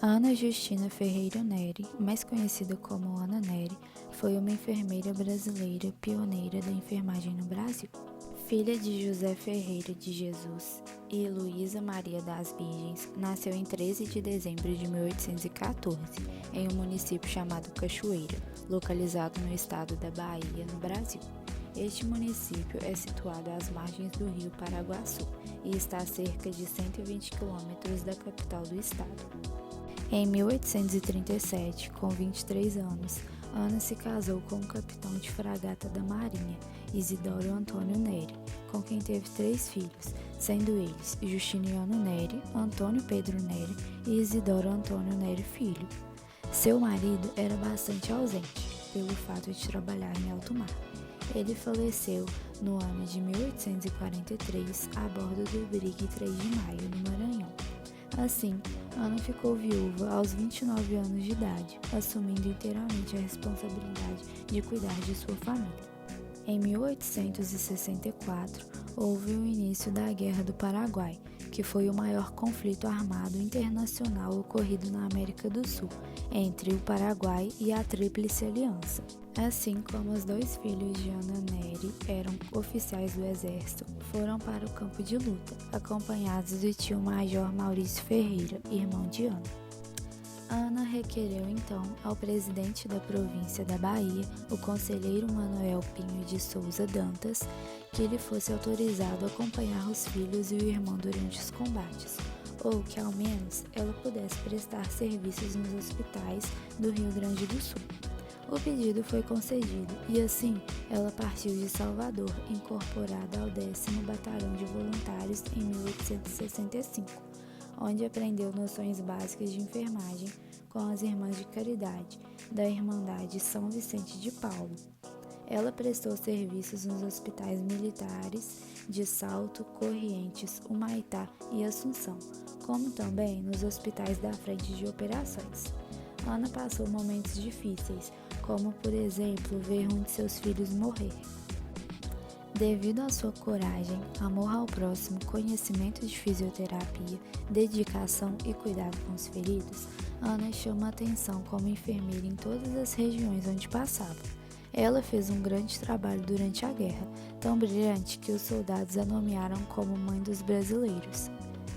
Ana Justina Ferreira Neri, mais conhecida como Ana Neri, foi uma enfermeira brasileira pioneira da enfermagem no Brasil. Filha de José Ferreira de Jesus e Luísa Maria das Virgens, nasceu em 13 de dezembro de 1814, em um município chamado Cachoeira, localizado no estado da Bahia, no Brasil. Este município é situado às margens do rio Paraguaçu e está a cerca de 120 quilômetros da capital do estado. Em 1837, com 23 anos, Ana se casou com o capitão de fragata da Marinha, Isidoro Antônio Neri, com quem teve 3 filhos, sendo eles Justiniano Neri, Antônio Pedro Neri e Isidoro Antônio Neri Filho. Seu marido era bastante ausente, pelo fato de trabalhar em alto mar. Ele faleceu no ano de 1843 a bordo do brigue 3 de Maio, no Maranhão. Assim, Ana ficou viúva aos 29 anos de idade, assumindo inteiramente a responsabilidade de cuidar de sua família. Em 1864, houve o início da Guerra do Paraguai, que foi o maior conflito armado internacional ocorrido na América do Sul, entre o Paraguai e a Tríplice Aliança. Assim como os 2 filhos de Ana Neri eram oficiais do exército, foram para o campo de luta, acompanhados do tio-major Maurício Ferreira, irmão de Ana. Ana requereu então ao presidente da província da Bahia, o conselheiro Manuel Pinho de Souza Dantas, que ele fosse autorizado a acompanhar os filhos e o irmão durante os combates, ou que ao menos ela pudesse prestar serviços nos hospitais do Rio Grande do Sul. O pedido foi concedido e assim ela partiu de Salvador, incorporada ao 10º Batalhão de Voluntários em 1865, onde aprendeu noções básicas de enfermagem com as Irmãs de Caridade, da Irmandade São Vicente de Paulo. Ela prestou serviços nos hospitais militares de Salto, Corrientes, Humaitá e Assunção, como também nos hospitais da Frente de Operações. Ana passou momentos difíceis, como, por exemplo, ver um de seus filhos morrer. Devido à sua coragem, amor ao próximo, conhecimento de fisioterapia, dedicação e cuidado com os feridos, Ana chama atenção como enfermeira em todas as regiões onde passava. Ela fez um grande trabalho durante a guerra, tão brilhante que os soldados a nomearam como Mãe dos Brasileiros.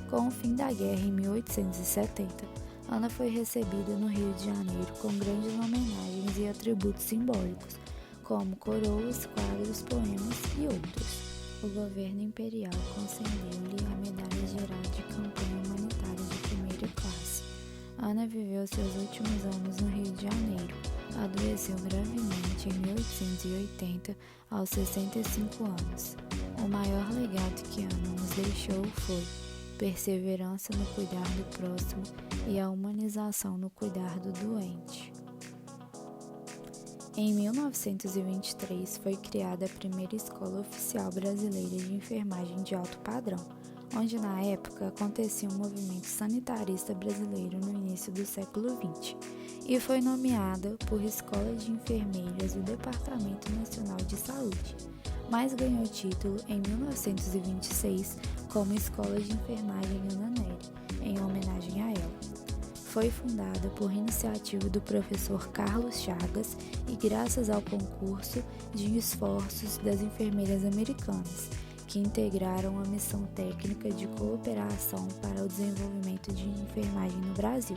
Com o fim da guerra em 1870, Ana foi recebida no Rio de Janeiro com grandes homenagens e atributos simbólicos, como coroas, quadros, poemas e outros. O governo imperial concedeu-lhe a Medalha Geral de Campanha Humanitária de primeira classe. Ana viveu seus últimos anos no Rio de Janeiro. Adoeceu gravemente em 1880, aos 65 anos. O maior legado que Ana nos deixou foi perseverança no cuidar do próximo e a humanização no cuidar do doente. Em 1923 foi criada a primeira Escola Oficial Brasileira de Enfermagem de Alto Padrão, onde na época acontecia um movimento sanitarista brasileiro no início do século XX, e foi nomeada por Escola de Enfermeiras do Departamento Nacional de Saúde, mas ganhou título em 1926 como Escola de Enfermagem Ana Neri, em homenagem a ela. Foi fundada por iniciativa do professor Carlos Chagas e graças ao concurso de esforços das enfermeiras americanas, que integraram a missão técnica de cooperação para o desenvolvimento de enfermagem no Brasil.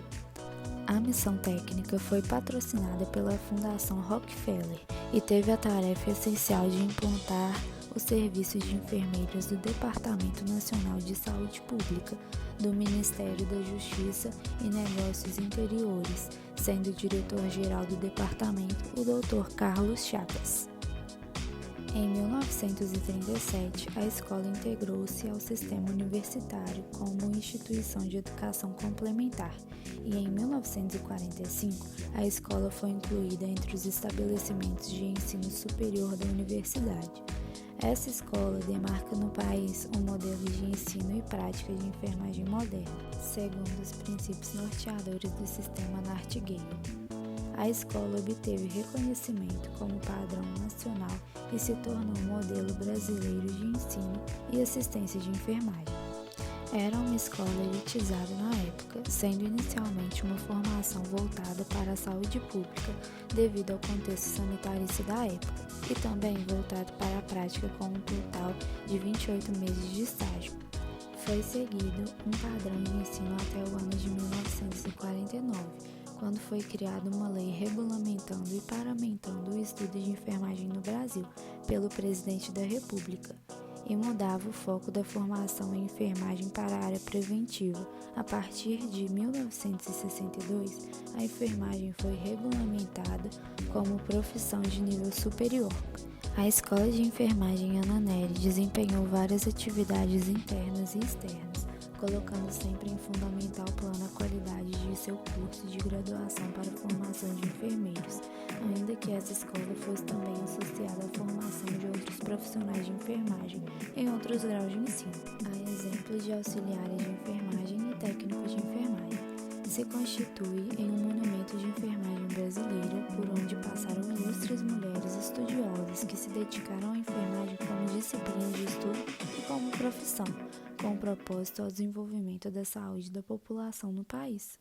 A missão técnica foi patrocinada pela Fundação Rockefeller e teve a tarefa essencial de implantar os serviços de enfermeiras do Departamento Nacional de Saúde Pública, do Ministério da Justiça e Negócios Interiores, sendo o diretor-geral do departamento o Dr. Carlos Chagas. Em 1937, a escola integrou-se ao sistema universitário como instituição de educação complementar e em 1945 a escola foi incluída entre os estabelecimentos de ensino superior da universidade. Essa escola demarca no país um modelo de ensino e prática de enfermagem moderna, segundo os princípios norteadores do sistema Nightingale. A escola obteve reconhecimento como padrão nacional e se tornou um modelo brasileiro de ensino e assistência de enfermagem. Era uma escola elitizada na época, sendo inicialmente uma formação voltada para a saúde pública devido ao contexto sanitário da época, e também voltado para a prática com um total de 28 meses de estágio. Foi seguido um padrão de ensino até o ano de 1949, quando foi criada uma lei regulamentando e paramentando o estudo de enfermagem no Brasil pelo presidente da República, e mudava o foco da formação em enfermagem para a área preventiva. A partir de 1962, a enfermagem foi regulamentada como profissão de nível superior. A Escola de Enfermagem Ana Nery desempenhou várias atividades internas e externas, colocando sempre em fundamental plano a qualidade de seu curso de graduação para a formação de enfermeiros, ainda que essa escola fosse também associada à formação de outros profissionais de enfermagem em outros graus de ensino. Há exemplos de auxiliares de enfermagem e técnicos de enfermagem. Se constitui em um monumento de enfermagem brasileira, por onde passaram ilustres mulheres estudiosas que se dedicaram à enfermagem como disciplina de estudo e como profissão, com propósito ao desenvolvimento da saúde da população no país.